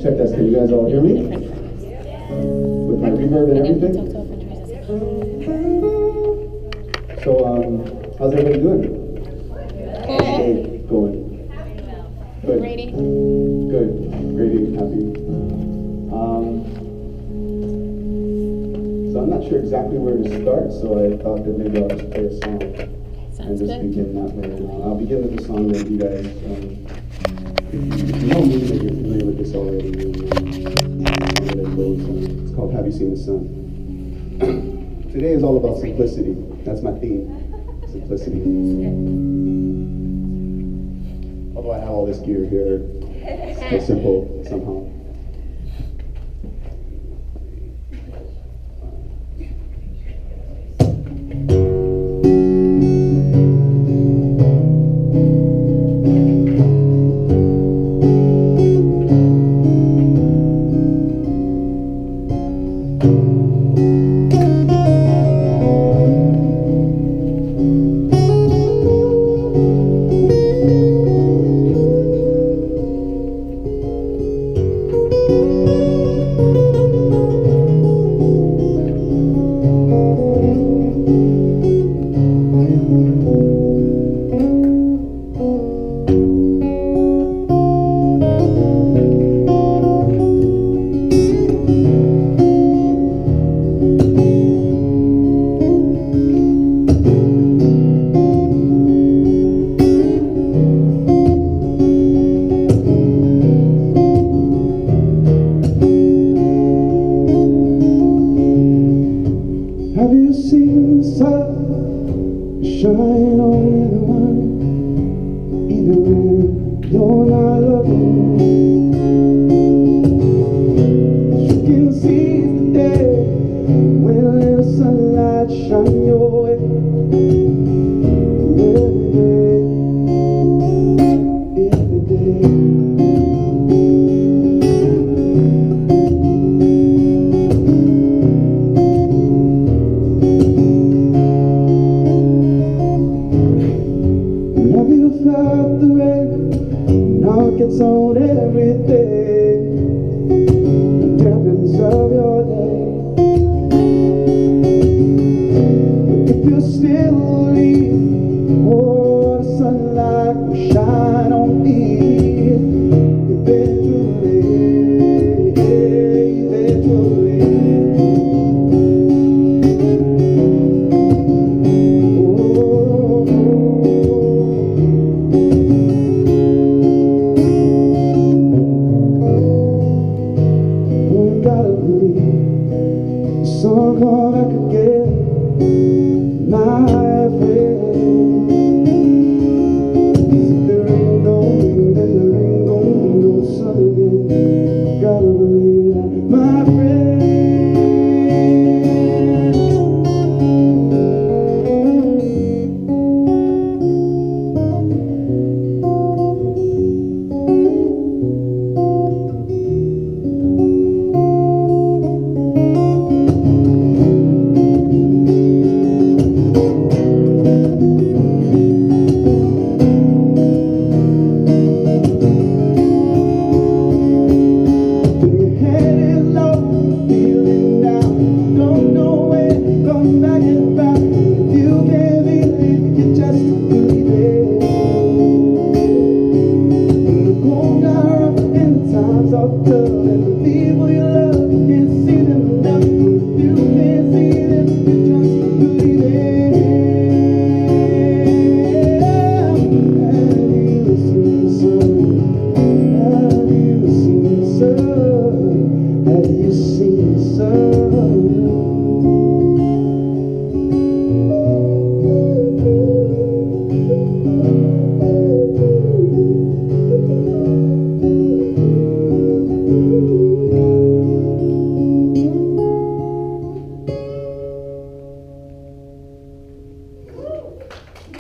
check this. Can you guys all hear me? With my reverb and everything? So, how's everybody doing? Good. Going. Good. Ready? Good. Ready. Happy. So I'm not sure exactly where to start, so I thought that maybe I'll just play a song and just begin that way. And I'll begin with the song that you guys, you know me, that you're familiar with this already. It's called Have You Seen the Sun? Today is all about simplicity. That's my theme. Simplicity. Although I have all this gear here, it's still simple somehow. Shine on everyone, even when you're not looking. You can seize the day when a little sunlight shine your way. Every day. Felt the rain, now it gets on everything. The dampens of your day. But if you still leave, oh, the sunlight will shine on me. Eventually, eventually. So come back again, my friend. If there ain't no rain, then there ain't gonna be no sun again. Gotta believe that, my friend.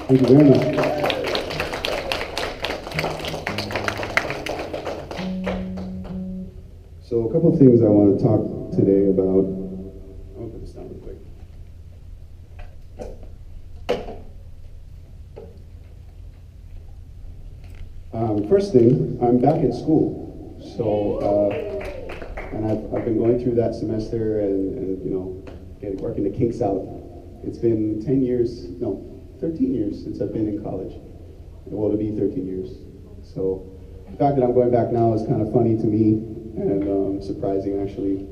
Thank you very much. So a couple of things I want to talk today about. I'll put this down real quick. First thing, I'm back at school. So, and I've been going through that semester and you know, working the kinks out. It's been 10 years, no, 13 years since I've been in college. Well, it'll be 13 years. So the fact that I'm going back now is kind of funny to me and surprising actually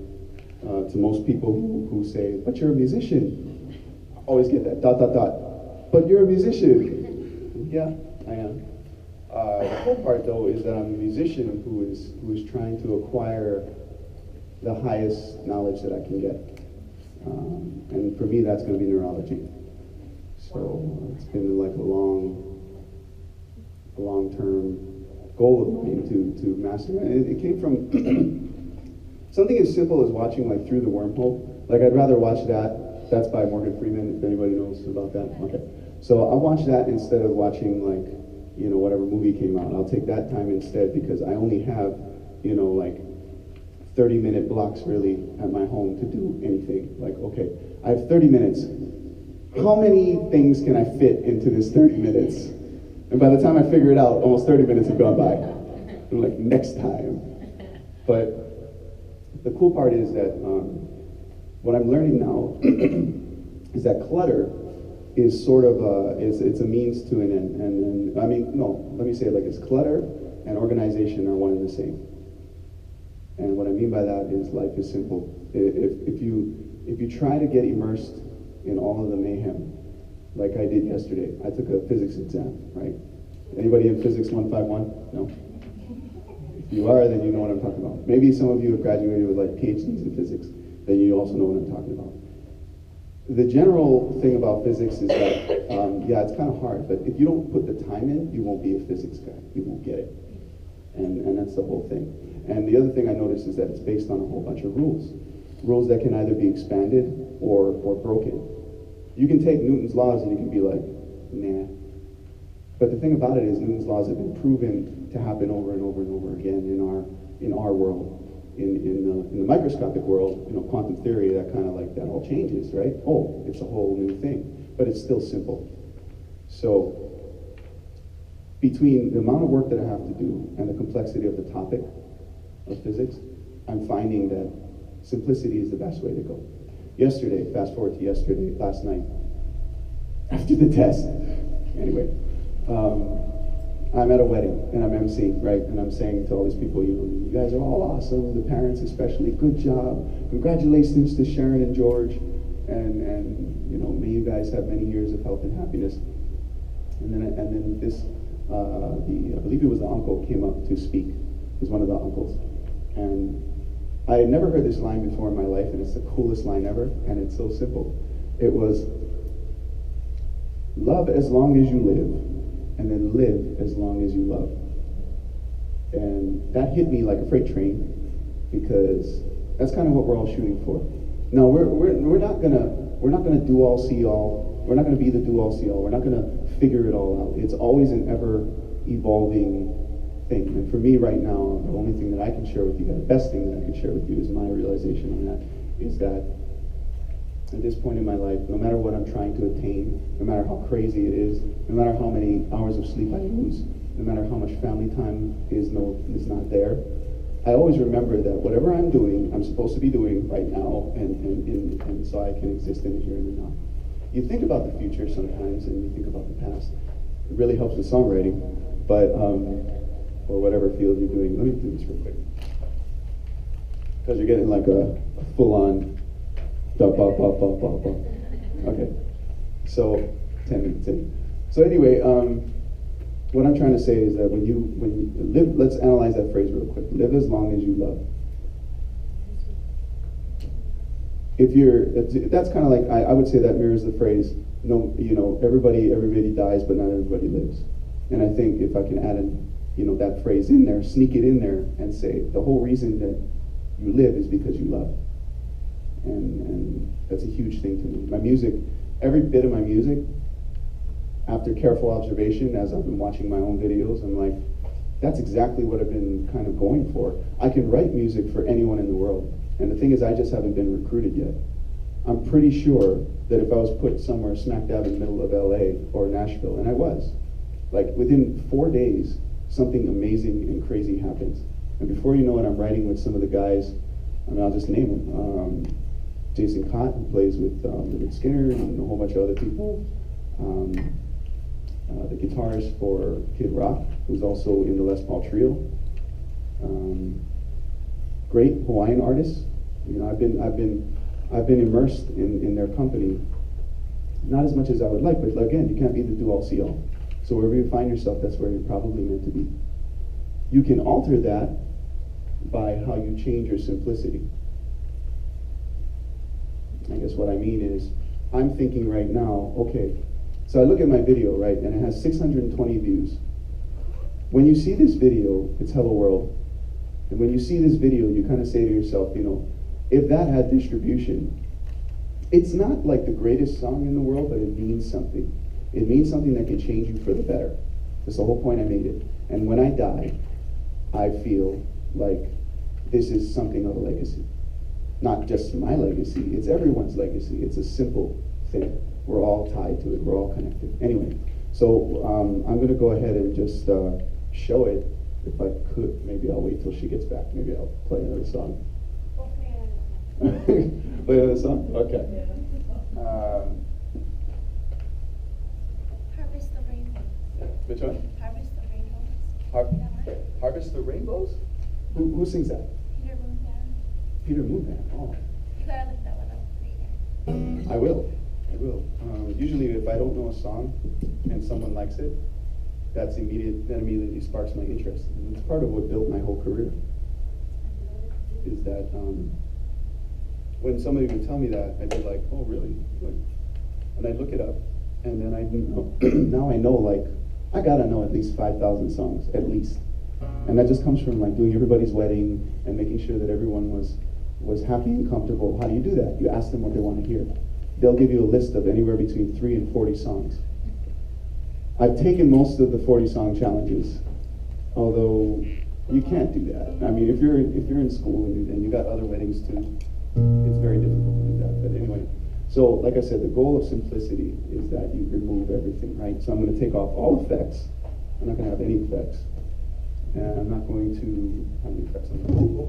to most people who say, but you're a musician. I always get that, ... But you're a musician. Yeah, I am. The cool part though is that I'm a musician who is trying to acquire the highest knowledge that I can get. And for me, that's going to be neurology. So it's been like a long-term goal of mine to master. And it came from something as simple as watching like Through the Wormhole. Like I'd rather watch that. That's by Morgan Freeman, if anybody knows about that. Okay. So I'll watch that instead of watching like, you know, whatever movie came out. I'll take that time instead because I only have, you know, like 30-minute blocks really at my home to do anything. Like, okay, I have 30 minutes. How many things can I fit into this 30 minutes? And by the time I figure it out, almost 30 minutes have gone by. I'm like, next time. But the cool part is that what I'm learning now is that clutter is sort of it's a means to an end. And I mean, no, let me say it like this: clutter and organization are one and the same. And what I mean by that is life is simple. If you try to get immersed in all of the mayhem, like I did yesterday, I took a physics exam, right? Anybody in physics 151? No? If you are, then you know what I'm talking about. Maybe some of you have graduated with like PhDs in physics, then you also know what I'm talking about. The general thing about physics is that, yeah, it's kind of hard, but if you don't put the time in, you won't be a physics guy. You won't get it. And that's the whole thing. And the other thing I noticed is that it's based on a whole bunch of rules. Rules that can either be expanded or broken. You can take Newton's laws and you can be like, nah. But the thing about it is Newton's laws have been proven to happen over and over and over again in our world. In the microscopic world, you know, quantum theory, that kind of like, that all changes, right? Oh, it's a whole new thing, but it's still simple. So between the amount of work that I have to do and the complexity of the topic of physics, I'm finding that simplicity is the best way to go. Yesterday, fast forward to yesterday, last night, after the test, anyway, I'm at a wedding and I'm emceeing, right? And I'm saying to all these people, you know, you guys are all awesome, the parents especially, good job. Congratulations to Sharon and George. And you know, may you guys have many years of health and happiness. And then this, I believe it was the uncle came up to speak. It was one of the uncles. And I had never heard this line before in my life, and it's the coolest line ever, and it's so simple. It was, love as long as you live, and then live as long as you love. And that hit me like a freight train, because that's kind of what we're all shooting for. No, we're not gonna do all see all. We're not gonna be the do all see all. We're not gonna figure it all out. It's always an ever evolving thing. And for me right now, the only thing that I can share with you, the best thing that I can share with you is my realization on that, is that at this point in my life, no matter what I'm trying to attain, no matter how crazy it is, no matter how many hours of sleep I lose, no matter how much family time is not there, I always remember that whatever I'm doing, I'm supposed to be doing right now, and so I can exist in the here and the now. You think about the future sometimes, and you think about the past. It really helps with songwriting, but or whatever field you're doing. Let me do this real quick, because you're getting like a full-on. Okay, so 10 minutes in. So anyway, what I'm trying to say is that when you live, let's analyze that phrase real quick. Live as long as you love. That's kind of like, I would say that mirrors the phrase, no, you know, everybody dies, but not everybody lives. And I think if I can add that phrase in there, sneak it in there, and say the whole reason that you live is because you love. And that's a huge thing to me. My music, every bit of my music, after careful observation, as I've been watching my own videos, I'm like, that's exactly what I've been kind of going for. I can write music for anyone in the world. And the thing is, I just haven't been recruited yet. I'm pretty sure that if I was put somewhere smack dab in the middle of LA or Nashville, and I was, like within 4 days, something amazing and crazy happens. And before you know it, I'm writing with some of the guys. I mean, I'll just name them. Jason Cott, who plays with Leonard Skinner and a whole bunch of other people. The guitarist for Kid Rock, who's also in the Les Paul Trio. Great Hawaiian artists. You know, I've been immersed in their company, not as much as I would like, but again, you can't be the do-all, see-all. So wherever you find yourself, that's where you're probably meant to be. You can alter that by how you change your simplicity. I guess what I mean is, I'm thinking right now, okay, so I look at my video, right, and it has 620 views. When you see this video, it's Hello World. And when you see this video, you kind of say to yourself, you know, if that had distribution, it's not like the greatest song in the world, but it means something. It means something that can change you for the better. That's the whole point I made it. And when I die, I feel like this is something of a legacy. Not just my legacy, it's everyone's legacy. It's a simple thing. We're all tied to it, we're all connected. Anyway, so I'm gonna go ahead and just show it. If I could, maybe I'll wait till she gets back. Maybe I'll play another song. Play another song? Okay. Harvest the Rainbows. Which one? Harvest the Rainbows. Harvest the Rainbows? Who sings that? Peter Moonband. Peter Moonband. Oh. You gotta look that one up later. I will. Usually, if I don't know a song and someone likes it, that immediately sparks my interest. And it's part of what built my whole career. Is that when somebody would tell me that, I'd be like, oh, really? Like, and I'd look it up, and then now I know, like, I gotta know at least 5,000 songs, at least. And that just comes from like doing everybody's wedding and making sure that everyone was happy and comfortable. How do you do that? You ask them what they want to hear. They'll give you a list of anywhere between 3 and 40 songs. I've taken most of the 40-song challenges, although you can't do that. I mean, if you're in school and you got other weddings too, it's very difficult to do that. But anyway, so like I said, the goal of simplicity is that you remove everything, right? So I'm going to take off all effects. I'm not going to have any effects. And I'm not going to have any effects on the vocal.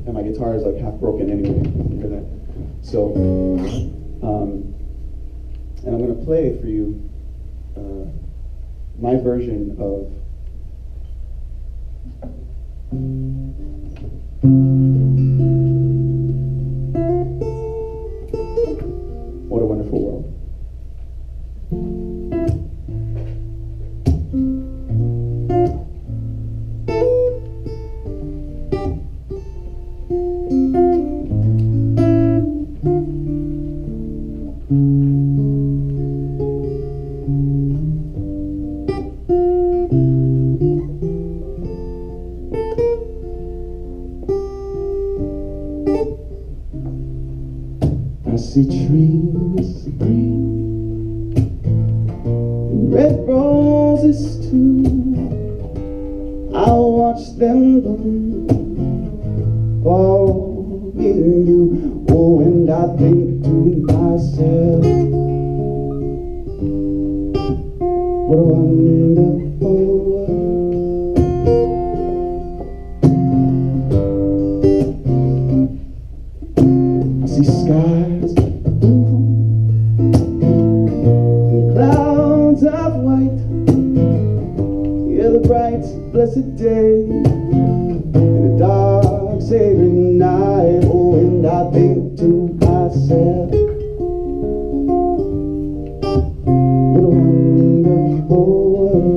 And my guitar is like half broken anyway. You hear that? So, and I'm going to play for you my version of What a Wonderful World. I see trees green and red roses too. I watch them bloom for me and you. Oh, and I think to myself, what a wonderful world. I see skies and clouds of white, yeah, the bright blessed day and the dark sacred night. Oh, and I think to myself, what a wonderful world.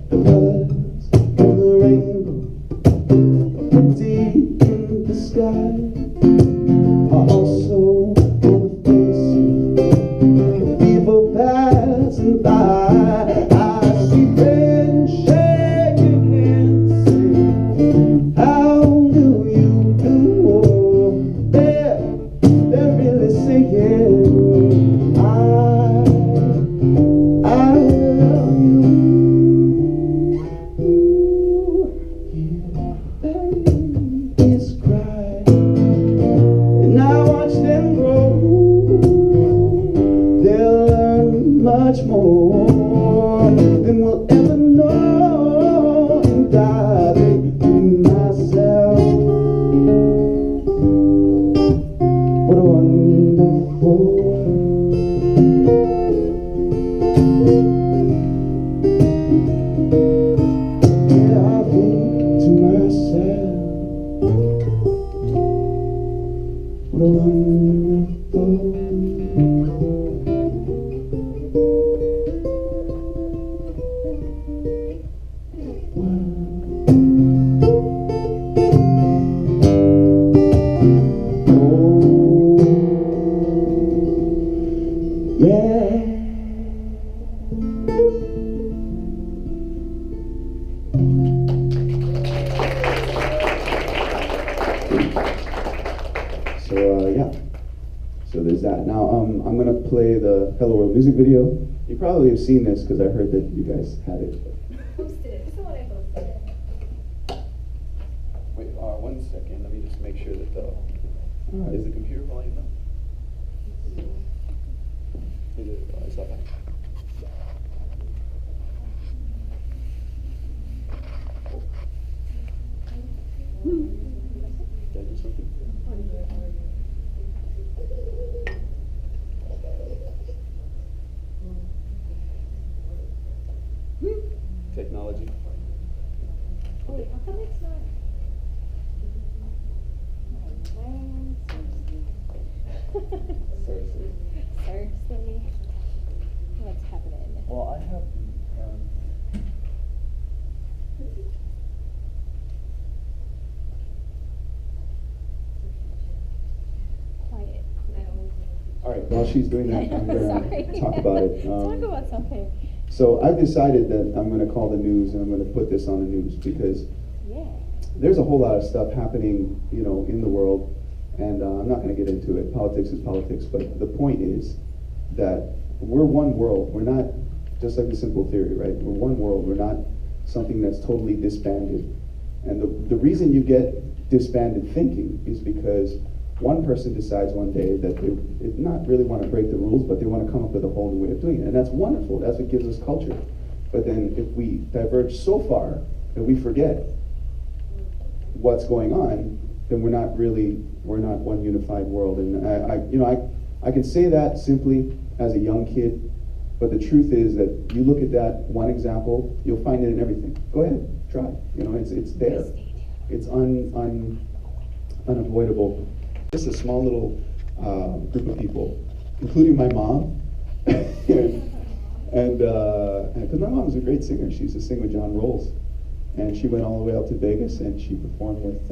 The colors of the rainbow are pretty in the sky, are also on the faces of people passing by. I see friends shaking hands, saying, much more than we'll ever know. And I think to myself, what a wonderful world. Yeah, I think to myself, what a wonderful world. So there's that. Now I'm gonna play the Hello World music video. You probably have seen this because I heard that you guys had it. Posted it. This is what I posted. Wait, 1 second. Let me just make sure that the is the computer volume up? Is it? Is that back? Did I do something? Technology. Wait, how come it's not? Seriously? What's happening? Well, I have. Quiet. All right. While she's doing that, I'm Sorry. gonna talk about it. Talk about something. So I've decided that I'm going to call the news and I'm going to put this on the news because there's a whole lot of stuff happening, you know, in the world, and I'm not going to get into it. Politics is politics, but the point is that we're one world. We're not just like a simple theory, right? We're one world. We're not something that's totally disbanded. And the reason you get disbanded thinking is because one person decides one day that they not really want to break the rules, but they want to come up with a whole new way of doing it. And that's wonderful. That's what gives us culture. But then if we diverge so far that we forget what's going on, then we're not one unified world. And I can say that simply as a young kid, but the truth is that you look at that one example, you'll find it in everything. Go ahead, try. You know, it's there. It's unavoidable. Just a small little group of people, including my mom, and because my mom was a great singer. She used to sing with John Rolls, and she went all the way out to Vegas and she performed with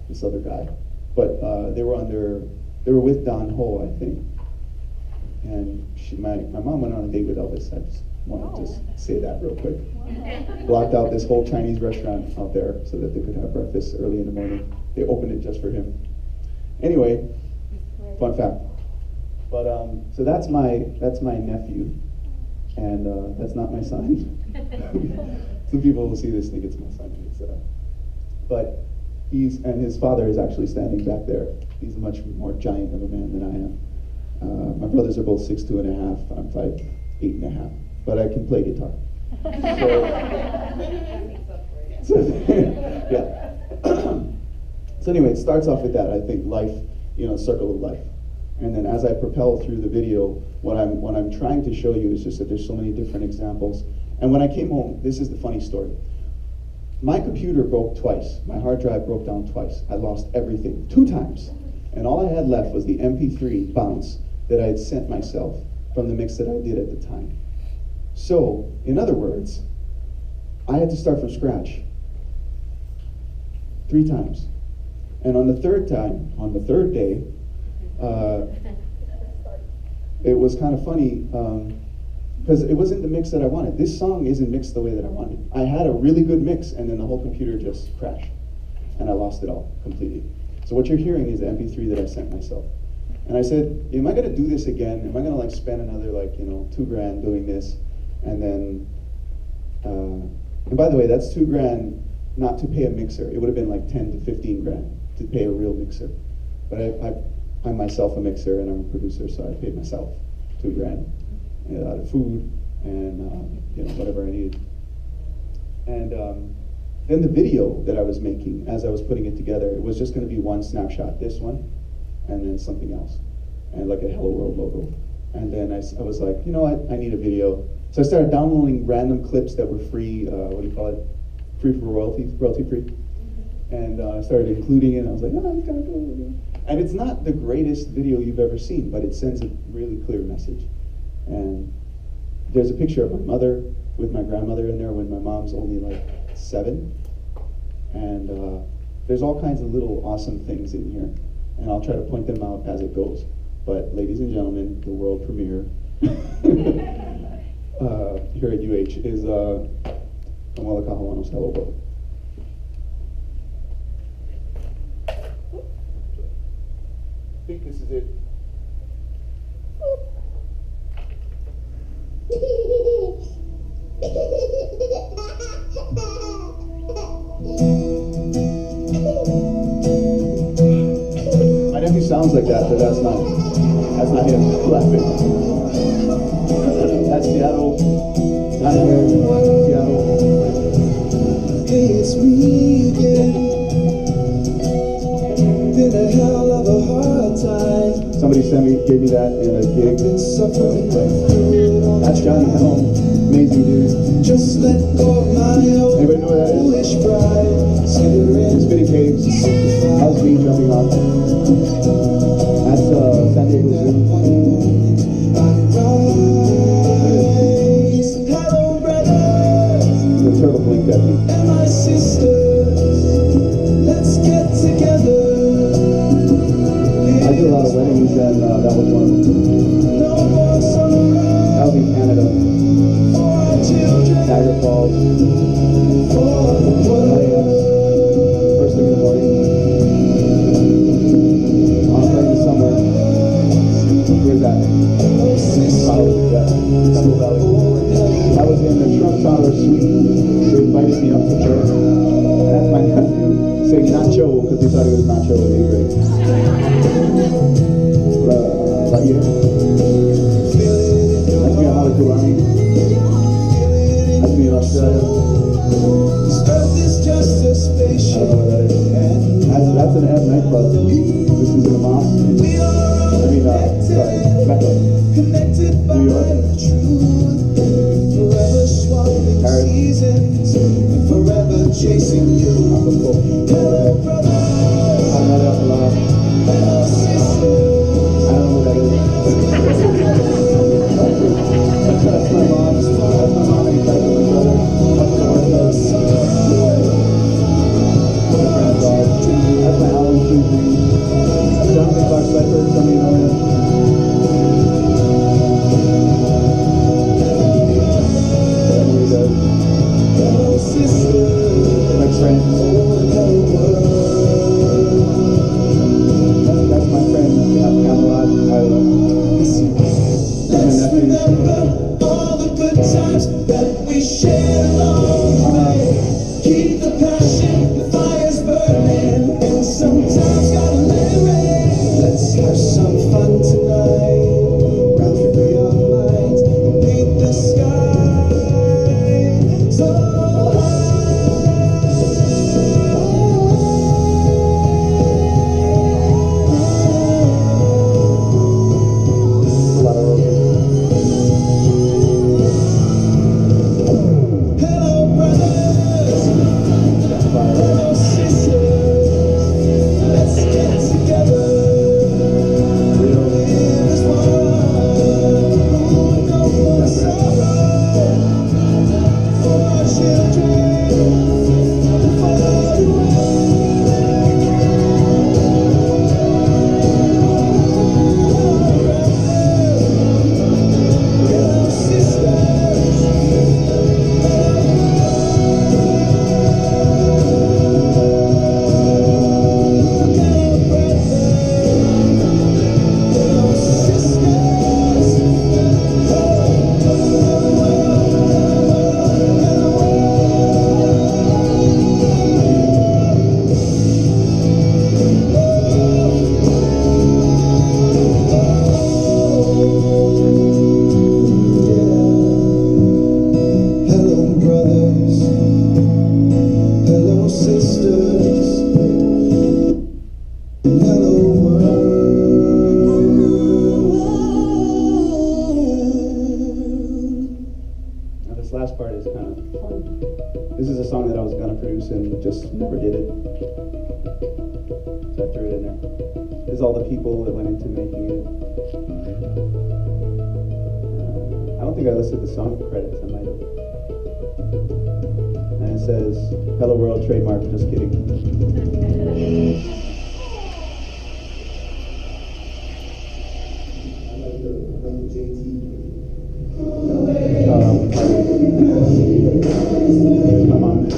this other guy. But they were with Don Ho, I think. And my mom went on a date with Elvis. I just want to just say that real quick. Blocked out this whole Chinese restaurant out there so that they could have breakfast early in the morning. They opened it just for him. Anyway, fun fact. But so that's my nephew, and that's not my son. Some people will see this think it's my son. But his father is actually standing back there. He's a much more giant of a man than I am. My brothers are both 6'2.5". I'm 5'8.5", but I can play guitar. So yeah. So anyway, it starts off with that. I think life, circle of life. And then as I propel through the video, what I'm trying to show you is just that there's so many different examples. And when I came home, this is the funny story. My computer broke twice. My hard drive broke down twice. I lost everything 2 times. And all I had left was the MP3 bounce that I had sent myself from the mix that I did at the time. So, in other words, I had to start from scratch 3 times. And on the third day, it was kind of funny because it wasn't the mix that I wanted. This song isn't mixed the way that I wanted. I had a really good mix, and then the whole computer just crashed, and I lost it all completely. So what you're hearing is the MP3 that I sent myself. And I said, am I going to do this again? Am I going to spend another $2,000 doing this? And then, and by the way, that's $2,000 not to pay a mixer. It would have been like 10 to 15 grand to pay a real mixer. But I'm myself a mixer and I'm a producer, so I paid myself $2,000. out of food and whatever I needed. And then the video that I was making, as I was putting it together, it was just going to be one snapshot, this one, and then something else, and like a Hello World logo. And then I was like, you know what, I need a video. So I started downloading random clips that were free, free for royalty free. And I started including it, and I was like, oh, it's kind of cool. And it's not the greatest video you've ever seen, but it sends a really clear message. And there's a picture of my mother with my grandmother in there when my mom's only like 7. And there's all kinds of little awesome things in here. And I'll try to point them out as it goes. But ladies and gentlemen, the world premiere here at UH is Kamuela Kahuano's Hello World. I think this is it. My nephew sounds like that, but that's not him laughing. That's Seattle. Not here. Seattle. Hey, it's me again. Been a hell of a hard time. Somebody gave me that in a gig. Been suffering right through it all. That's Johnny Helm. Amazing dude. Just let go of my own Anybody know who that is? foolish pride. Spitting caves. That was me jumping off. That's San Diego Zoo. Hello, brothers The turtle blinked at me. and my sisters. Let's get together. I do a lot of weddings, and that was one of them. No more summer That was in Canada. for our children. Niagara Falls. For the world. First thing in the morning. On a plane to somewhere. Where's that? Probably, yeah. Central Valley. I was in the Trump Tower suite. They invited me up to church. And that's my nephew saying nacho because he thought it was nacho in 8th grade. Right here. That's me at Halakulani. That's me in Australia. This earth is just a I spaceship. don't know what that is. That's an M nightclub. This is in a mosque. We are all Sorry, Mecca. connected by New York. the truth. Forever swapping Paris. seasons and forever chasing you. Hello, brothers. Hello, sisters. I don't know who that is. That's my mom. That's my mom and my brother. That's my Marcos. That's my Alan Susie. Jonathan Clark Slifer, some of you know him. That's what he does. Hello, sisters. My friend. Hello, world. That's my friend, Kamuela. Let's remember all the good times that we shared along the way. Keep the passion, the fire's burning, and sometimes gotta let it rain. Let's have some fun tonight. Wrap your minds and paint the sky so A lot of roses. never did it. So I threw it in there. There's all the people that went into making it. I don't think I listed the song credits, I might have. And it says, Hello World trademark, just kidding. My mom.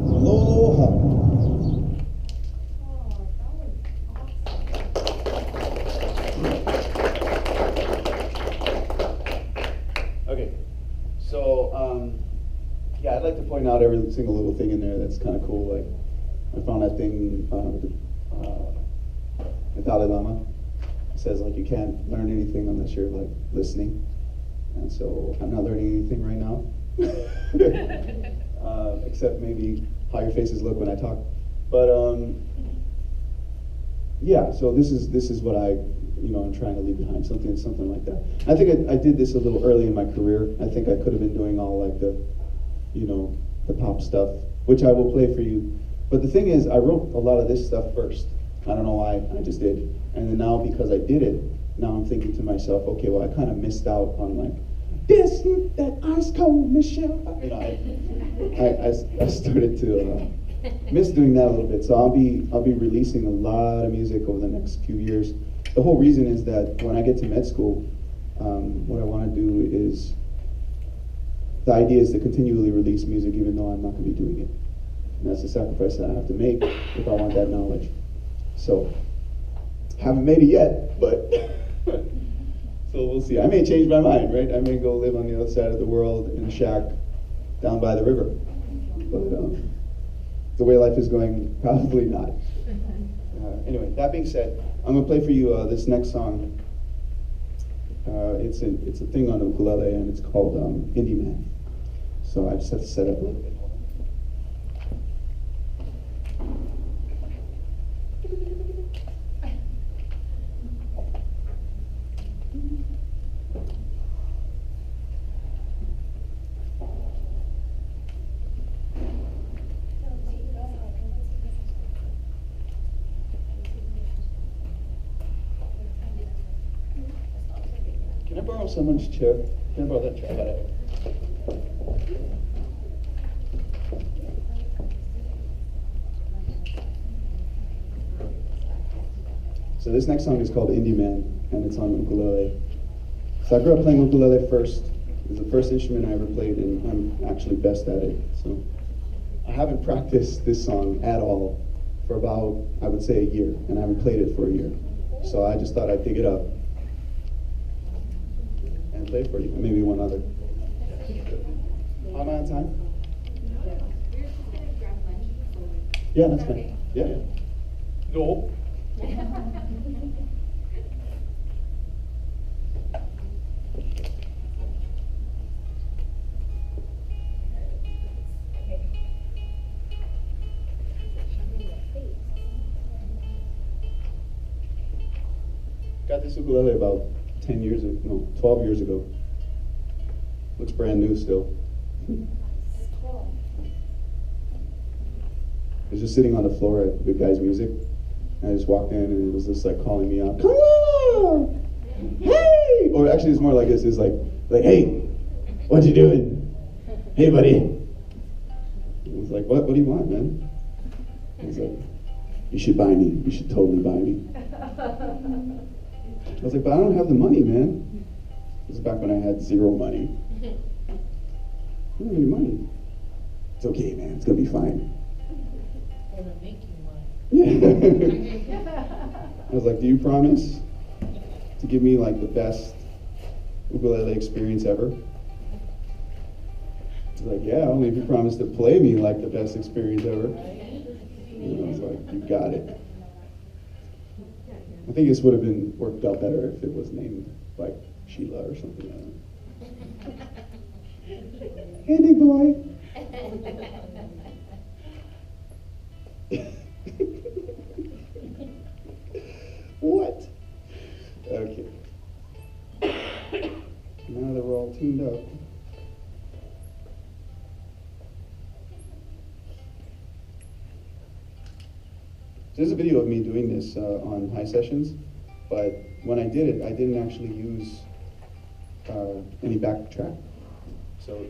Aloha. Okay, so yeah, I'd like to point out every single little thing in there that's kind of cool. Like, I found that thing with the Dalai Lama. It says like you can't learn anything unless you're like listening, and so I'm not learning anything right now, except maybe how your faces look when I talk. But yeah, so this is what I'm trying to leave behind, something like that. I think I did this a little early in my career. I think I could have been doing all like the pop stuff, which I will play for you. But the thing is, I wrote a lot of this stuff first. I don't know why, I just did. And then now, because I did it, now I'm thinking to myself, okay, well, I kind of missed out on like, this, that ice cold Michelle. I started to miss doing that a little bit. So I'll be releasing a lot of music over the next few years. The whole reason is that when I get to med school, what I want to do is, the idea is to continually release music even though I'm not going to be doing it. And that's the sacrifice that I have to make if I want that knowledge. So, haven't made it yet, but so we'll see. I may change my mind, right? I may go live on the other side of the world in a shack down by the river. But the way life is going, probably not. Anyway, that being said, I'm going to play for you this next song. It's a thing on ukulele, and it's called Indie Man. So I just have to set up a little bit. Can I borrow someone's chair? Can I borrow that chair? I got it. So this next song is called Indie Man, and it's on ukulele. So I grew up playing ukulele first. It was the first instrument I ever played, and I'm actually best at it. So I haven't practiced this song at all for about, I would say, a year, and I haven't played it for a year. So I just thought I'd dig it up and play it for you, and maybe one other. How am I on time? Yeah, that's fine. Yeah. No. Got this ukulele about 10 years ago, no, 12 years ago. Looks brand new still. I was just sitting on the floor at the guy's music, and I just walked in, and it was just like calling me out, Kamuela! Hey! Or actually, it's more like this. It's like, hey, what you doing? Hey, buddy. I was like, what do you want, man? He's like, you should buy me. You should totally buy me. I was like, but I don't have the money, man. This is back when I had zero money. I don't have any money. It's okay, man. It's gonna be fine. Or to make you money. Yeah. I was like, do you promise to give me like the best ukulele experience ever? He's like, yeah, only if you promise to play me like the best experience ever. And I was like, you got it. I think this would have been worked out better if it was named like Sheila or something. I don't know. Hey, big boy. What? There's a video of me doing this on high sessions, but when I did it, I didn't actually use any backtrack. So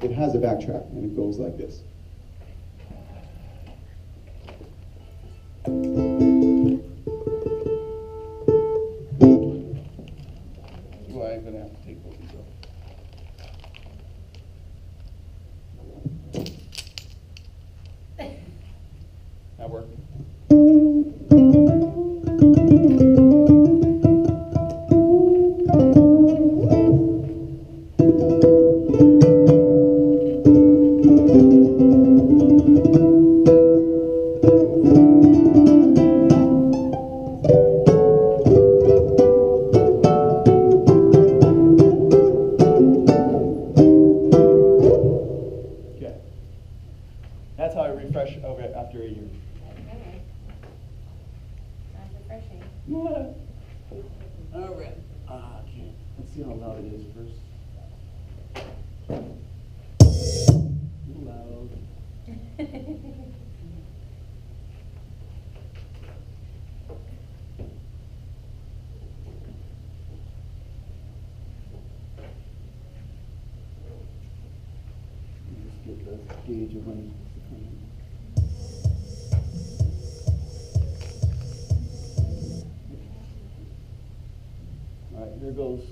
it has a backtrack, and it goes like this. Well, I'm gonna have to take both these off. That work? Okay. That's how I refresh over after a year. Not refreshing. All right. Okay. Let's see how loud it is first. Loud. Let's get the gauge of when it's coming. All right, here goes.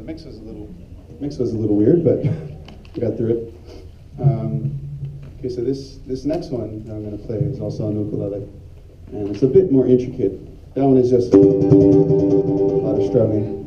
the mix was a little weird, but we got through it. Okay, so this next one that I'm going to play is also on ukulele, and it's a bit more intricate. That one is just a lot of strumming.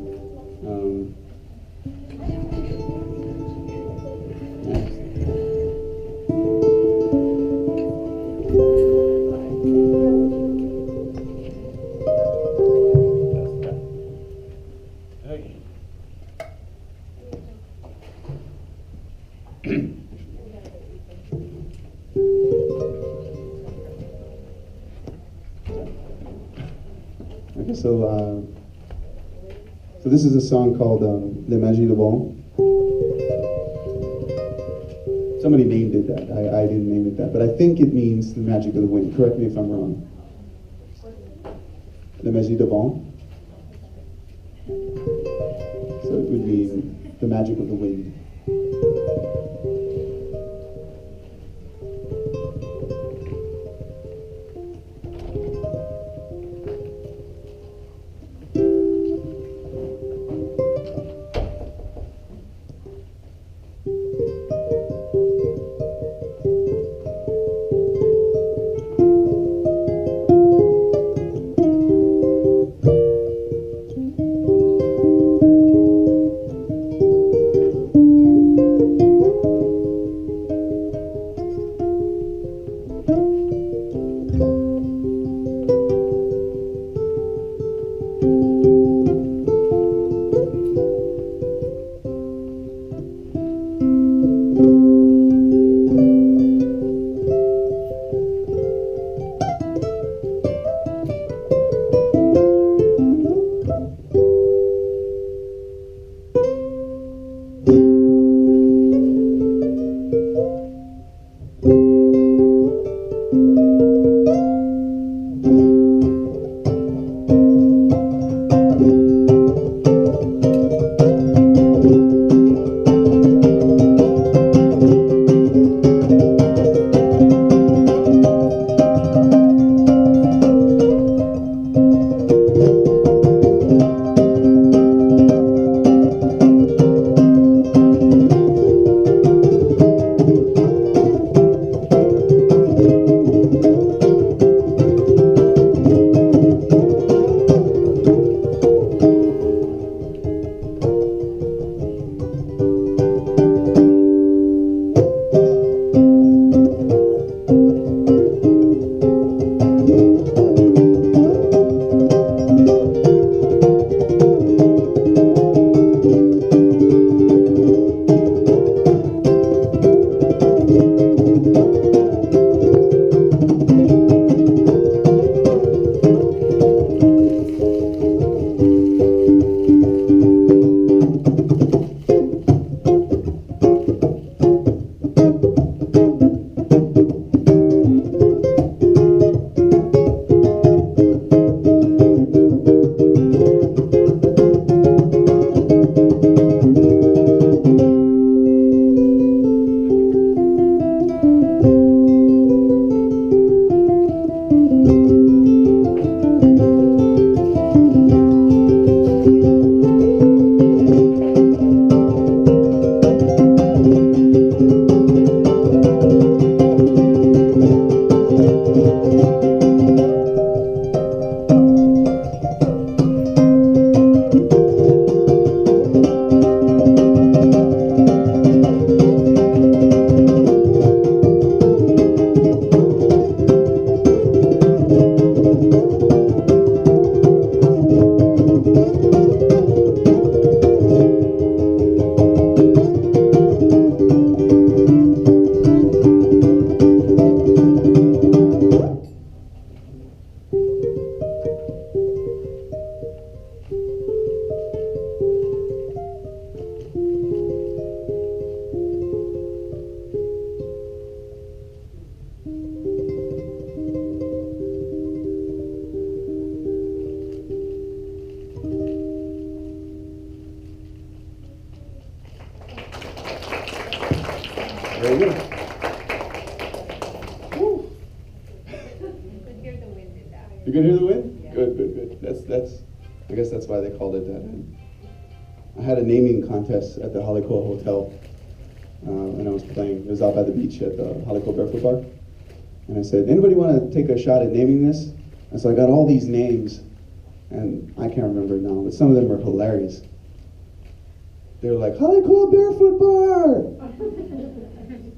Okay, so this is a song called Le Magie de Bon. Somebody named it that. I didn't name it that, but I think it means the magic of the wind. Correct me if I'm wrong. Le Magie de Bon. So it would mean the magic of the wind. Very good. Woo. You could hear the wind in that. You can hear the wind? Yeah. Good, good, good. That's. I guess that's why they called it that. I had a naming contest at the Halekoa Hotel, and I was playing. It was out by the beach at the Halekoa Barefoot Bar. And I said, anybody want to take a shot at naming this? And so I got all these names, and I can't remember now, but some of them are hilarious. They were like, Halekoa Barefoot Bar!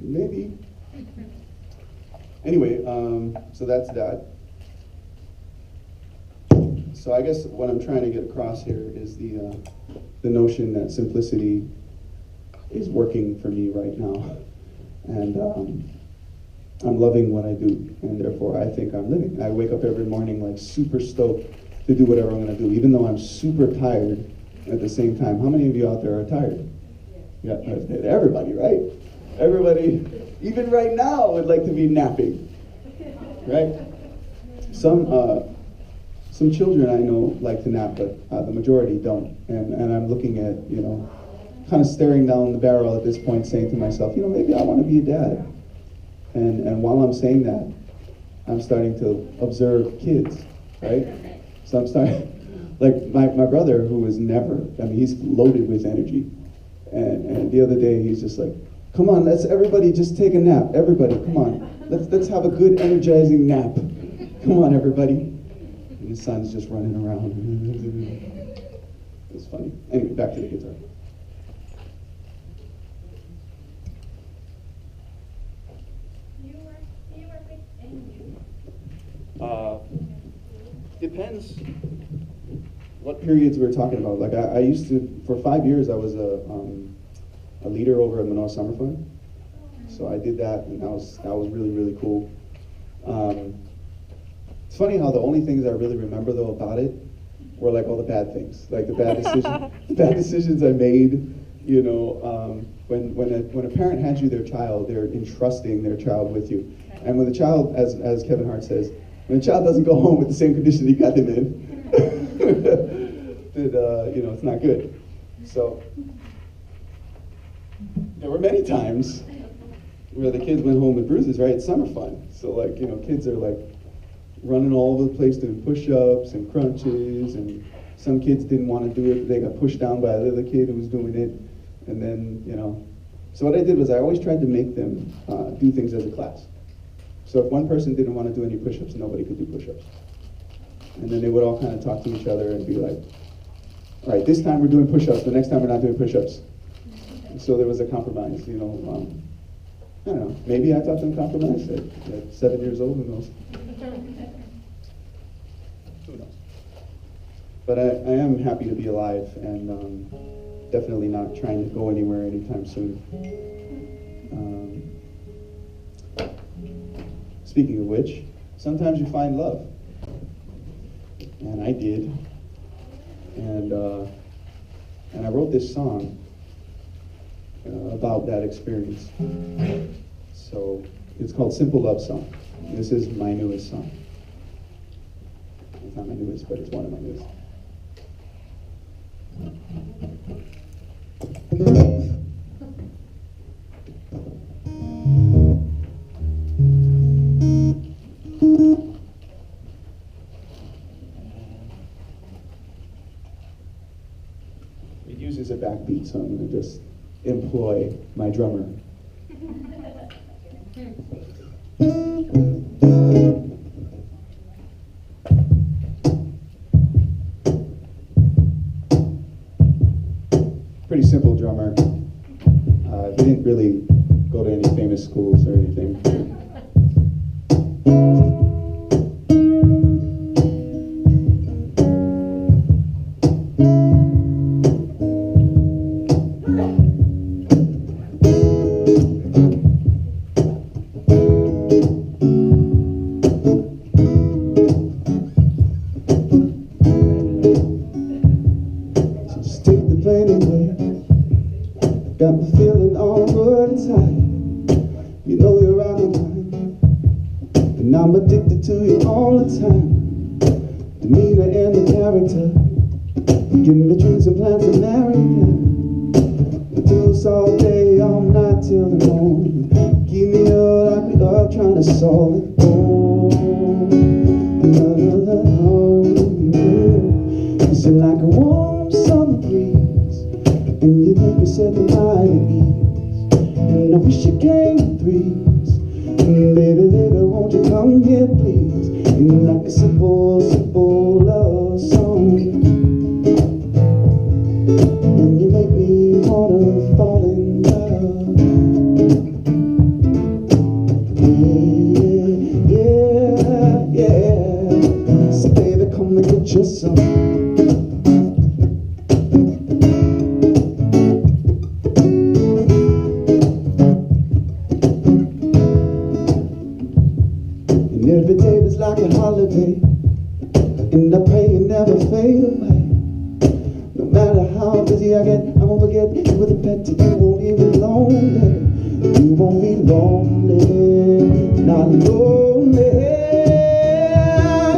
Maybe. Anyway, so that's that. So I guess what I'm trying to get across here is the notion that simplicity is working for me right now. And I'm loving what I do, and therefore I think I'm living. I wake up every morning like super stoked to do whatever I'm gonna do, even though I'm super tired at the same time. How many of you out there are tired? Yeah, everybody, right? Everybody, even right now, would like to be napping, right? Some children I know like to nap, but the majority don't. And I'm looking at, kind of staring down the barrel at this point, saying to myself, maybe I want to be a dad. And while I'm saying that, I'm starting to observe kids, right? So I'm starting, like my brother, who is never, he's loaded with energy. And the other day, he's just like, come on, let's everybody just take a nap. Everybody, come on. Let's have a good, energizing nap. Come on, everybody. And his son's just running around. It's funny. Anyway, back to the guitar. Do you work with any Depends what periods we're talking about. Like I used to, for 5 years, I was a leader over at Manoa Summer Fund. So I did that, and that was really, really cool. It's funny how the only things I really remember though about it were like all the bad things, like the bad decisions I made. When a parent hands you their child, they're entrusting their child with you. And when the child, as Kevin Hart says, when the child doesn't go home with the same condition you got them in, then it's not good. So there were many times where the kids went home with bruises, right? It's summer fun. So kids are like running all over the place doing push-ups and crunches, and some kids didn't want to do it. They got pushed down by the other kid who was doing it. And then, so what I did was I always tried to make them do things as a class. So if one person didn't want to do any push-ups, nobody could do push-ups. And then they would all kind of talk to each other and be like, all right, this time we're doing push-ups, the next time we're not doing push-ups. And so there was a compromise, I don't know, maybe I taught them compromise at 7 years old, who knows? Who knows? But I am happy to be alive, and definitely not trying to go anywhere anytime soon. Speaking of which, sometimes you find love. And I did. And I wrote this song about that experience. So it's called Simple Love Song. This is my newest song. It's not my newest, but it's one of my newest. It uses a backbeat, so I'm going to just employ my drummer. Pretty simple drummer. He didn't really go to any famous schools or anything. Got me feeling all good inside. You know you're out of mind, and I'm addicted to you all the time. Demeanor and the character, you give me dreams and plans to marry you. We do this all day, all night till the morning. Keep me up like we are trying to solve it. Oh, another home. You sit like a warm summer breeze. simple, simple love song. And you make me wanna fall in love. Yeah, yeah, yeah. So baby, come and get your some. And every day is like a holiday, and I pray you never fade away. No matter how busy I get, I won't forget you with a pet. You won't leave me lonely. You won't be lonely, not lonely.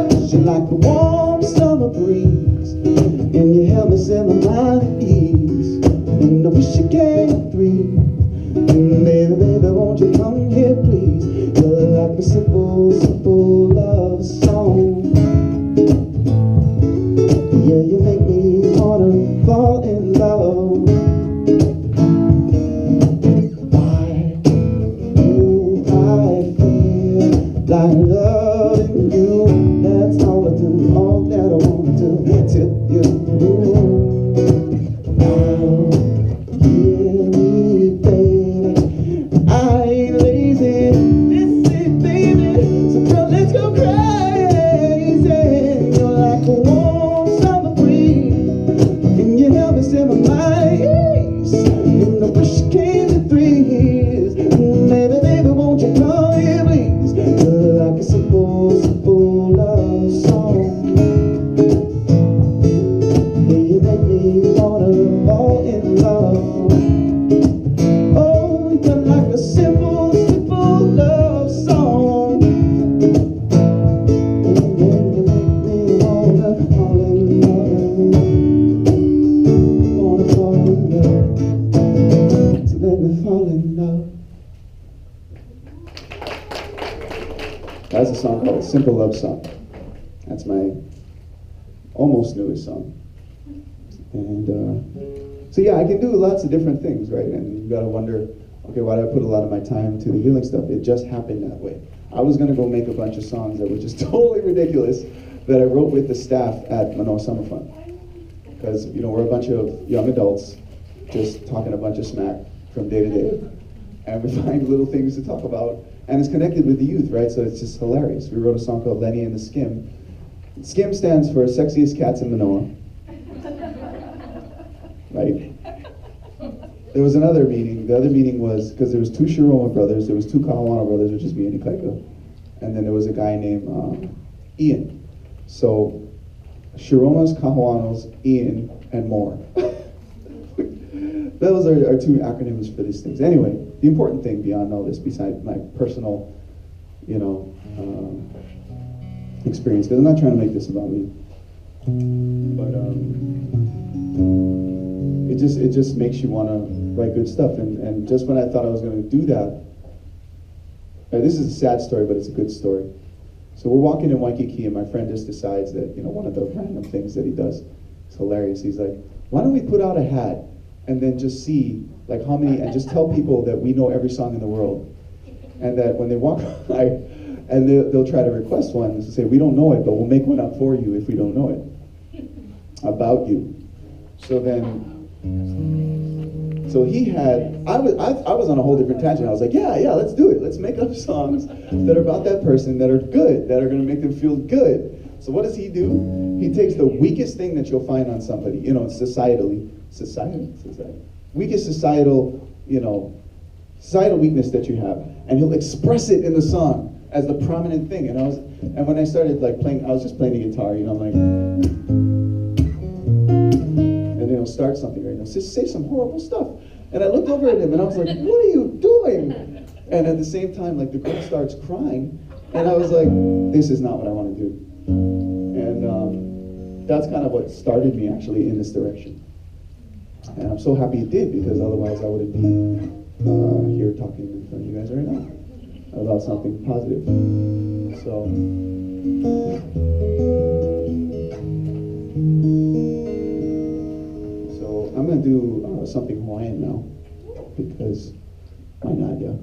'Cause you're like a warm summer breeze, and you help me set my mind at ease. And I wish you came free. Baby, baby, won't you come here, please? You're like a simple, simple love song. Yeah, you make me wanna fall in love. Why do I feel like loving you? That's all I do, all that I wanna do, till you now. Hear me, baby, I ain't lazy. Listen, baby, so girl, let's go crazy. You're like a warm summer breeze, and you help me set my mind at ease. And I wish you came in threes. Baby, baby, won't you come here, please? You're like a simple, simple love song. Yeah, you make me wanna fall in love. Oh, you're like a simple, simple love song. And then you make me wanna fall in love. Wanna fall in love. So let me fall in love. That's a song called Simple Love Song. That's my almost newest song. And so yeah, I can do lots of different things, right? And you gotta wonder, okay, why do I put a lot of my time to the healing stuff? It just happened that way. I was gonna go make a bunch of songs that were just totally ridiculous that I wrote with the staff at Manoa Summer Fun. Because, you know, we're a bunch of young adults just talking a bunch of smack from day to day. And we find little things to talk about, and it's connected with the youth, right? So it's just hilarious. We wrote a song called Lenny and the Skim. Skim stands for Sexiest Cats in Manoa. Right? There was another meeting. The other meeting was, because there was two Shiroma brothers, there was two Kahuana brothers, which is me and Ikaika, and then there was a guy named Ian. So, Shiromas, Kahuanos, Ian, and more. Those are our two acronyms for these things. Anyway, the important thing beyond all this, besides my personal, you know, experience, because I'm not trying to make this about me, but it just makes you want to write good stuff. And just when I thought I was going to do that, this is a sad story, but it's a good story. So we're walking in Waikiki, and my friend just decides that, you know, one of the random things that he does, it's hilarious. He's like, why don't we put out a hat and then just see like how many, and just tell people that we know every song in the world, and that when they walk by, and they'll try to request one to say, we don't know it, but we'll make one up for you if we don't know it, about you. So then, so he had, I was on a whole different tangent. I was like, yeah, let's do it. Let's make up songs that are about that person, that are good, that are gonna make them feel good. So what does he do? He takes the weakest thing that you'll find on somebody, you know, weakest societal, you know, societal weakness that you have, and he'll express it in the song as the prominent thing. And when I started like playing, I was just playing the guitar, you know, I'm like, and then he'll start something, right? And he'll just say some horrible stuff. And I looked over at him and I was like, what are you doing? And at the same time, like the girl starts crying, and I was like, this is not what I want to do. And that's kind of what started me actually in this direction. And I'm so happy it did, because otherwise I wouldn't be here talking in front of you guys right now about something positive. So, I'm going to do something Hawaiian now, because why not, yeah?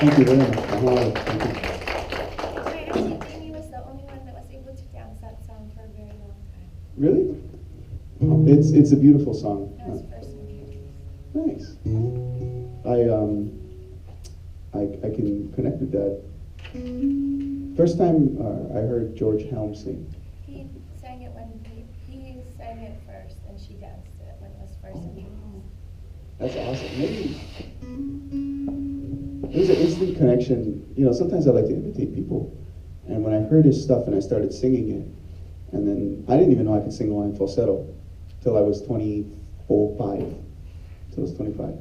Thank you very much. Thank you. Actually, Amy was the only one that was able to dance that song for a very long time. Really? It's a beautiful song. That was first introduced. Nice. I can connect with that. First time I heard George Helm sing. He sang it when he sang it first, and she danced it when it was first introduced. That's awesome. Maybe there's an instant connection. You know, sometimes I like to imitate people, and when I heard his stuff and I started singing it, and then I didn't even know I could sing a line falsetto till I was 25. Till I was 25.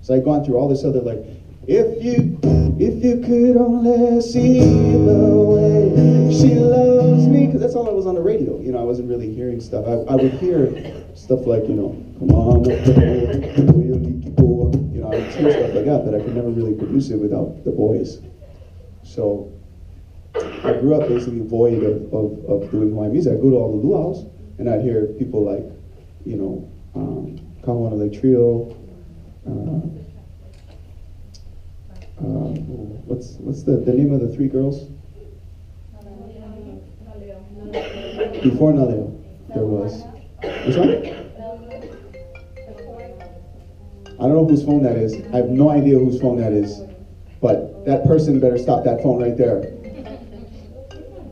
So I'd gone through all this other like, if you could only see the way she loves me, because that's all I was on the radio. You know, I wasn't really hearing stuff. I would hear stuff like, you know, come on, you know, I would hear stuff like that, but I could never really produce it without the boys. So I grew up basically void of doing Hawaiian music. I'd go to all the luau's and I'd hear people like, you know, Kamuela Trio. What's the name of the three girls? Before Naleo, there was. Which one? I don't know whose phone that is. I have no idea whose phone that is. But that person better stop that phone right there.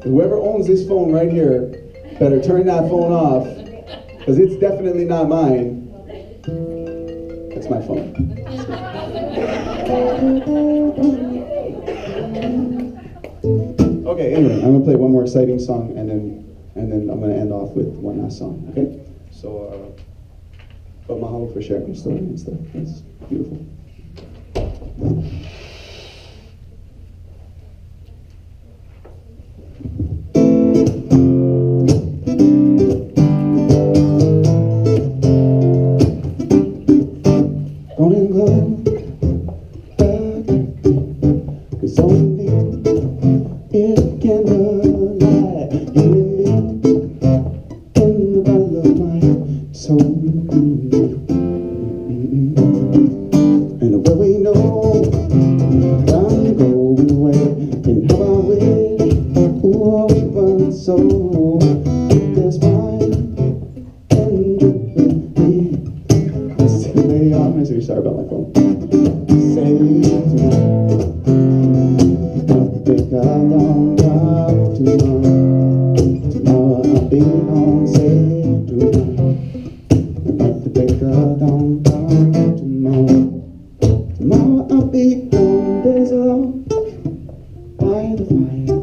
Whoever owns this phone right here better turn that phone off, because it's definitely not mine. That's my phone. Okay, anyway, I'm gonna play one more exciting song, and then I'm gonna end off with one last song. Okay, so but mahalo for sharing your story and stuff. That's beautiful. Don't even go back, 'cause only it can light you and me in the battle of my soul. And where we know I'm going away, and how I wish who opened so this wine and you and me. I'm really sorry about my phone. Say tonight, think I don't drive tomorrow. Tomorrow I'll be home. Say tonight, think I don't drive tomorrow. Tomorrow I'll be home. Days alone by the fire,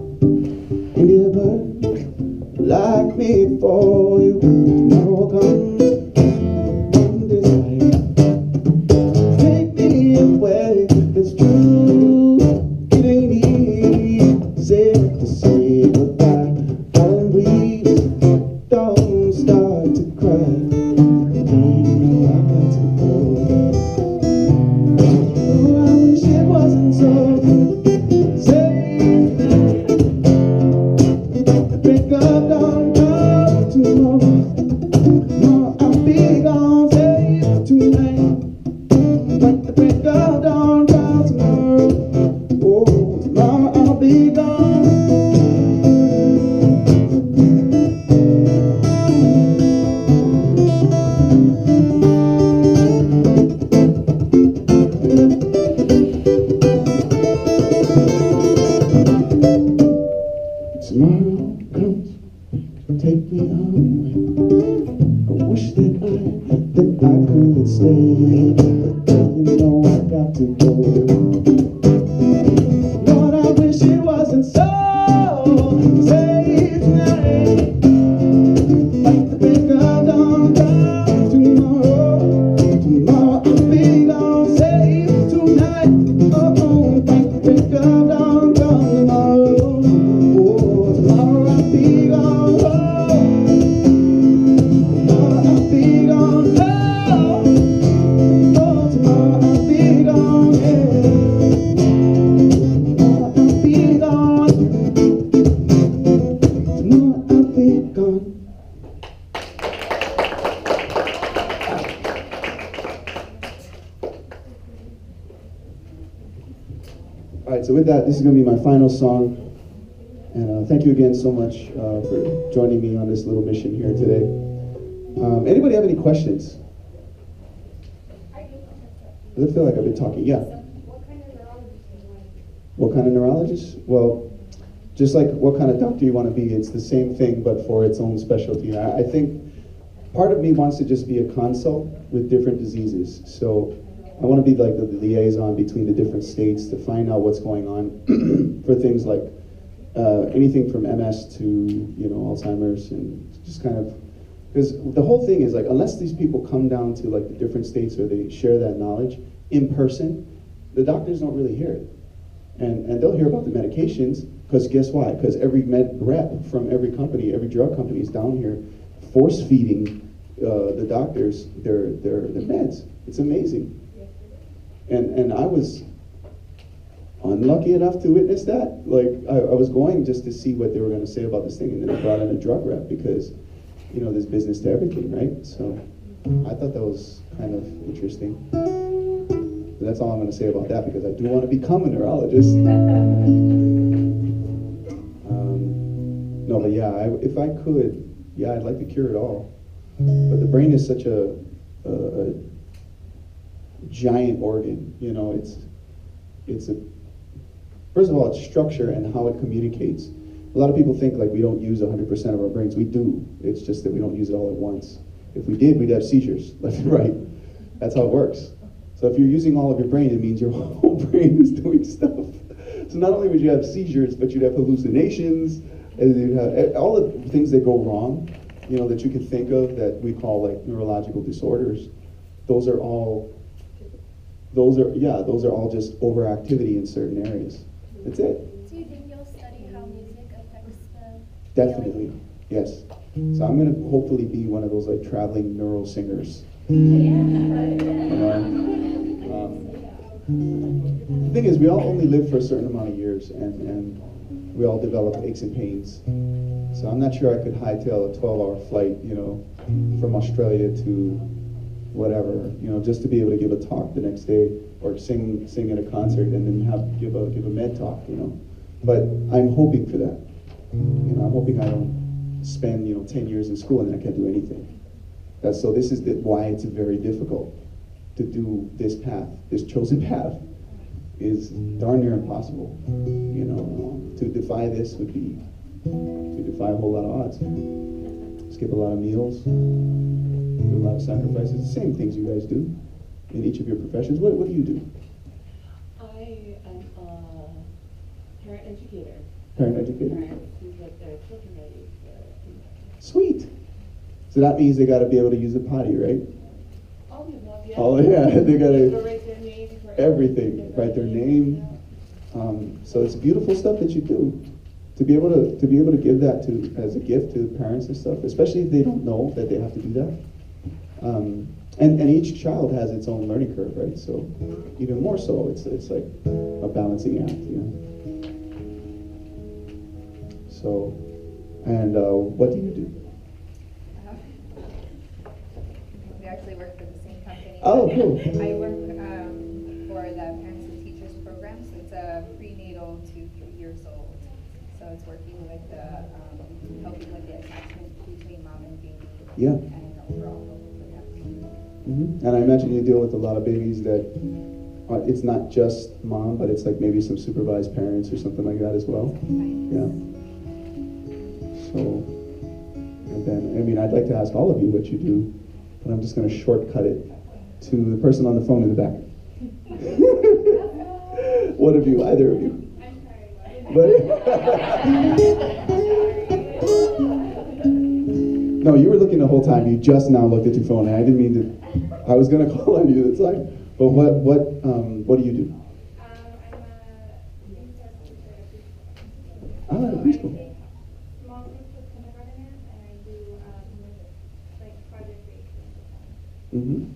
and give her like me for you. Tomorrow comes. It's true, it ain't easy to say goodbye. Darling, please don't start to cry. You know I got to go. Oh, I wish it wasn't so. Say, pick up, don't come tomorrow. No, I'll be gone. Say tonight. Like the break of dawn, tomorrow. Oh, tomorrow I'll be gone. Tomorrow comes, take me away. I wish that I could stay, but you know I got to go. Lord, I wish it wasn't so. Say tonight, like the break of dawn, tomorrow. Tomorrow I'll be gone. Say tonight, oh, like the break of dawn, tomorrow. Oh, tomorrow I'll be gone. Tomorrow I'll be gone. Tomorrow I'll be gone, yeah. Tomorrow I'll be gone. Tomorrow I'll be gone. I with that, this is going to be my final song. And thank you again so much for joining me on this little mission here today. Anybody have any questions? I feel like I've been talking. Yeah. What kind of neurologist? Well, just like what kind of doctor you want to be, it's the same thing, but for its own specialty. I think part of me wants to just be a consult with different diseases. So I want to be like the liaison between the different states to find out what's going on for things like anything from MS to, you know, Alzheimer's, and just kind of, because the whole thing is like, unless these people come down to like the different states or they share that knowledge in person, the doctors don't really hear it. And they'll hear about the medications, because guess why? Because every med rep from every company, every drug company is down here force feeding the doctors their meds. It's amazing. And I was unlucky enough to witness that. Like, I was going just to see what they were going to say about this thing, and then they brought in a drug rep because, you know, there's business to everything, right? So I thought that was kind of interesting. But that's all I'm going to say about that, because I do want to become a neurologist. No, but yeah, if I could, yeah, I'd like to cure it all. But the brain is such a giant organ, you know. It's a, first of all, it's structure and how it communicates. A lot of people think like we don't use 100% of our brains. We do. It's just that we don't use it all at once. If we did, we'd have seizures left and right. That's how it works. So if you're using all of your brain, it means your whole brain is doing stuff. So not only would you have seizures, but you'd have hallucinations, and you'd have all the things that go wrong, you know, that you can think of that we call like neurological disorders. Those are all just overactivity in certain areas. That's it. Do you think you'll study how music affects the Definitely, yes. So I'm going to hopefully be one of those like traveling neural singers. You know? The thing is, we all only live for a certain amount of years, and we all develop aches and pains. So I'm not sure I could hightail a 12-hour flight, you know, from Australia to whatever, you know, just to be able to give a talk the next day, or sing at a concert, and then give a med talk, you know. But I'm hoping for that. You know, I'm hoping I don't spend, you know, 10 years in school and then I can't do anything. So this is why it's very difficult to do this path. This chosen path is darn near impossible. You know, to defy this would be to defy a whole lot of odds. Skip a lot of meals, do a lot of sacrifices. The same things you guys do in each of your professions. What do you do? I am a parent educator. Parent educator. Parents who get their children ready for Sweet. So that means they got to be able to use a potty, right? all the above, yeah. Oh yeah, they got To to write their name for everything, write their name. So it's beautiful stuff that you do. To be able to give that to as a gift to parents and stuff, especially if they don't know that they have to do that. And each child has its own learning curve, right? So even more so, it's like a balancing act, you know. So, and what do you do? We actually work for the same company. Oh, cool. I work for the Parents and Teachers program, so it's a prenatal to 3 years old. So it's working with helping with the attachment between mom and baby. Yeah. And overall help with that. Mm-hmm. And I imagine you deal with a lot of babies that it's not just mom, but it's like maybe some supervised parents or something like that as well. Yeah. So, and then, I mean, I'd like to ask all of you what you do, but I'm just going to shortcut it to the person on the phone in the back. One of you, either of you. No, you were looking the whole time. You just now looked at your phone, and I didn't mean to. I was going to call on you this time. But what do you do? I'm a preschool. resource therapist. Small groups with kindergarteners, and I do like project-based things with them.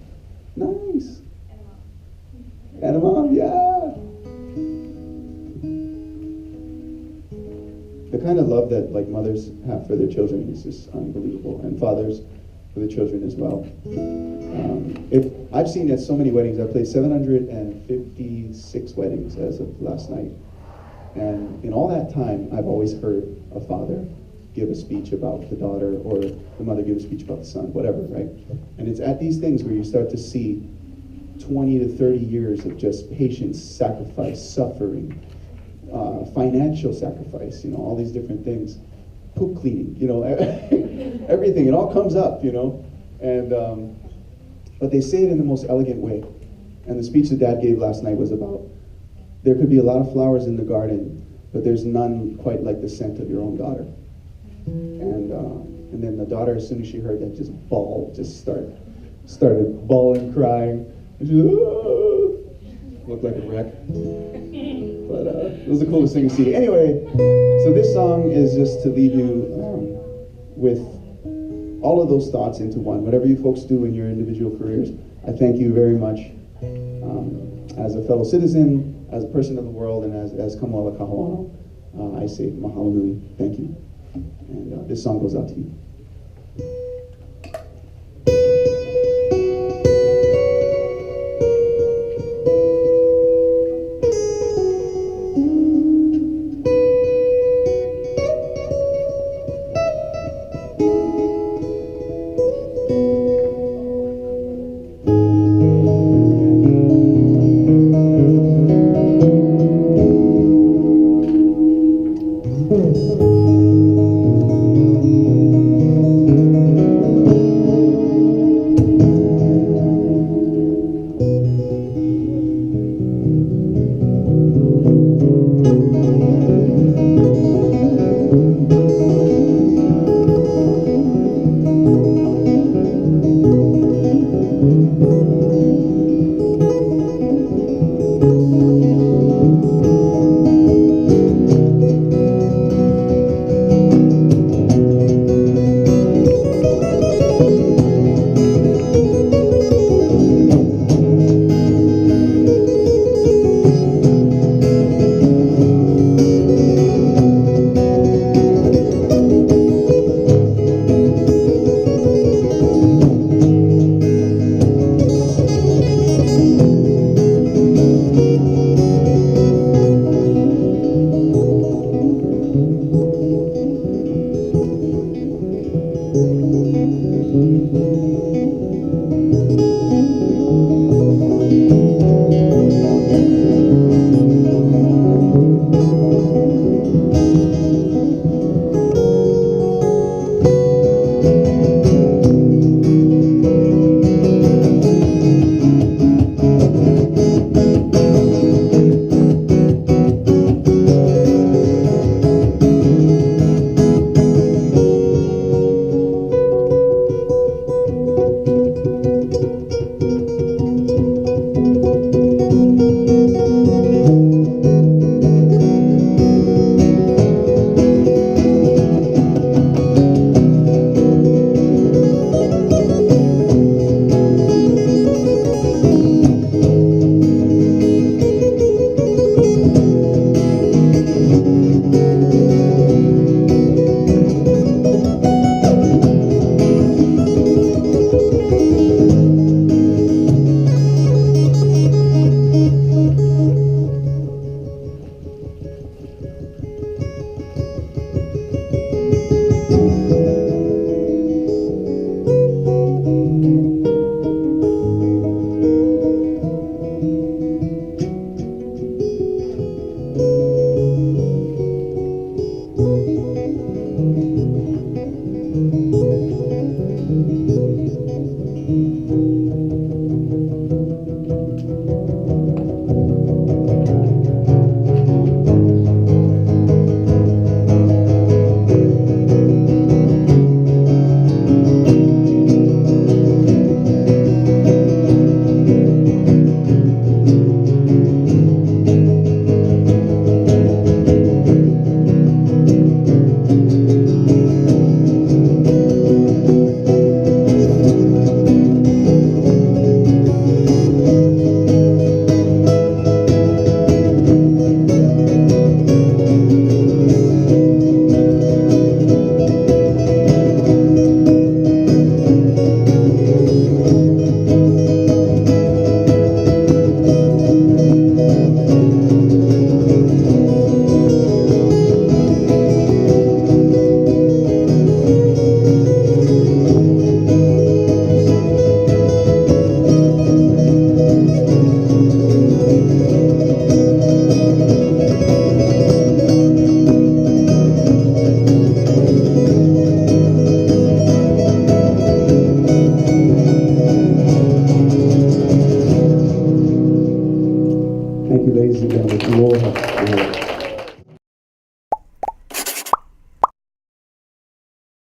Nice. And mom. And a mom, yeah. The kind of love that like mothers have for their children is just unbelievable, and fathers for the children as well. If I've seen at so many weddings, I've played 756 weddings as of last night, And in all that time, I've always heard a father give a speech about the daughter, or the mother give a speech about the son, whatever, right? And it's at these things where you start to see 20 to 30 years of just patience, sacrifice, suffering, financial sacrifice, you know, all these different things. Poop cleaning, you know, everything, it all comes up, you know. And, but they say it in the most elegant way. And the speech that Dad gave last night was about, there could be a lot of flowers in the garden, but there's none quite like the scent of your own daughter. And then the daughter, as soon as she heard that, just started bawling, crying. And she looked like a wreck. But it was the coolest thing to see. Anyway, so this song is just to leave you with all of those thoughts into one. Whatever you folks do in your individual careers, I thank you very much as a fellow citizen, as a person of the world, and as Kamuela Kahoano. I say mahalo nui, thank you. And this song goes out to you. Thank you, ladies and gentlemen. Aloha. Aloha.